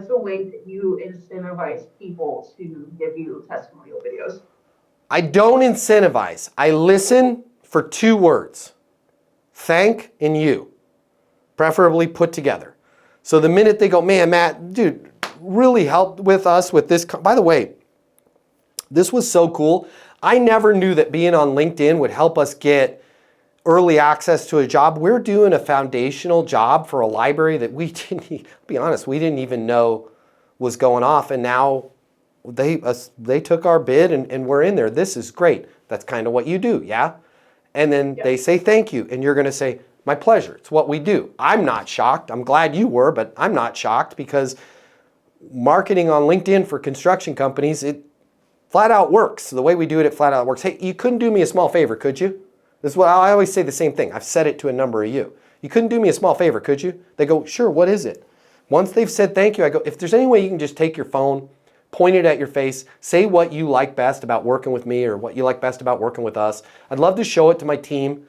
the way that you incentivize people to give you testimonial videos? I don't incentivize. I listen for 2 words. Thank and you. Preferably put together. So the minute they go, man, Matt, dude, really helped with us with this. By the way, this was so cool. I never knew that being on LinkedIn would help us get early access to a job. We're doing a foundational job for a library that we didn't, to be honest, we didn't even know was going off. And now they took our bid and we're in there. This is great. That's kind of what you do, yeah? And then they say thank you. And you're going to say, my pleasure. It's what we do. I'm not shocked. I'm glad you were, but I'm not shocked because marketing on LinkedIn for construction companies, it flat out works. The way we do it, it flat out works. Hey, you couldn't do me a small favor, could you? This is what I always say, the same thing. I've said it to a number of you. You couldn't do me a small favor, could you? They go, sure, what is it? Once they've said thank you, I go, if there's any way you can just take your phone, point it at your face, say what you like best about working with me or what you like best about working with us. I'd love to show it to my team.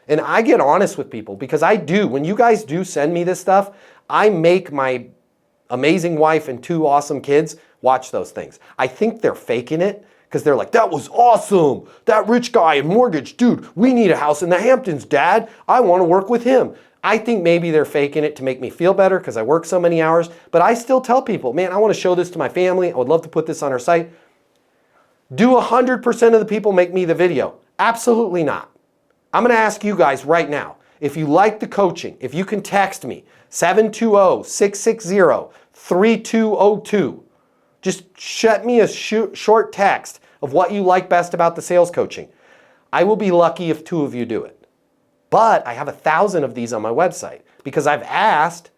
And I get honest with people because I do. When you guys do send me this stuff, I make my amazing wife and 2 awesome kids watch those things. I think they're faking it because they're like, that was awesome. That rich guy in mortgage, dude, we need a house in the Hamptons, Dad. I want to work with him. I think maybe they're faking it to make me feel better because I work so many hours, but I still tell people, man, I want to show this to my family. I would love to put this on our site. Do 100% of the people make me the video? Absolutely not. I'm going to ask you guys right now, if you like the coaching, if you can text me, 720-660-3202. Just shoot me a short text of what you like best about the sales coaching. I will be lucky if 2 of you do it. But I have 1,000 of these on my website because I've asked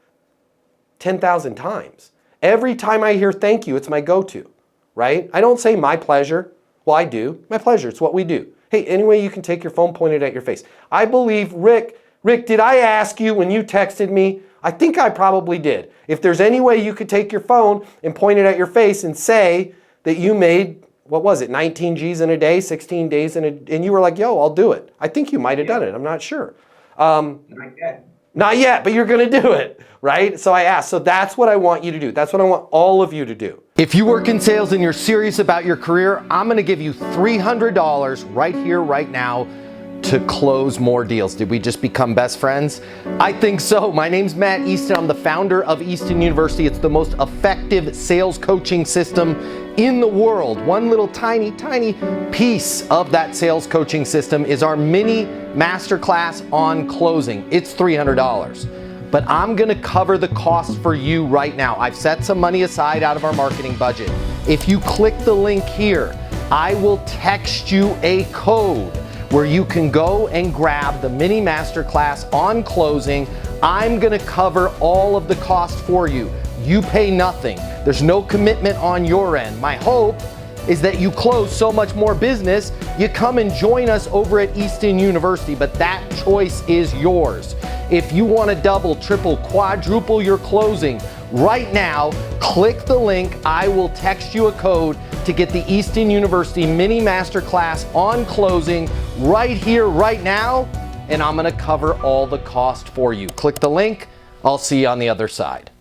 10,000 times. Every time I hear thank you, it's my go-to, right? I don't say my pleasure. Well, I do. My pleasure. It's what we do. Hey, anyway, you can take your phone, point it at your face. I believe, Rick, did I ask you when you texted me? I think I probably did. If there's any way you could take your phone and point it at your face and say that you made, what was it, 19 G's in a day, 16 days in a, and you were like, yo, I'll do it. I think you might have done it. I'm not sure. Not yet. Not yet, but you're going to do it, right? So I asked. So that's what I want you to do. That's what I want all of you to do. If you work in sales and you're serious about your career, I'm going to give you $300 right here, right now, to close more deals. Did we just become best friends? I think so. My name's Matt Easton. I'm the founder of Easton University. It's the most effective sales coaching system in the world. One little tiny piece of that sales coaching system is our mini masterclass on closing. It's $300. But I'm gonna cover the cost for you right now. I've set some money aside out of our marketing budget. If you click the link here, I will text you a code where you can go and grab the mini masterclass on closing. I'm gonna cover all of the cost for you. You pay nothing. There's no commitment on your end. My hope is that you close so much more business, you come and join us over at Easton University, but that choice is yours. If you wanna double, triple, quadruple your closing, right now, click the link. I will text you a code to get the Easton University mini masterclass on closing right here, right now, and I'm gonna cover all the cost for you. Click the link. I'll see you on the other side.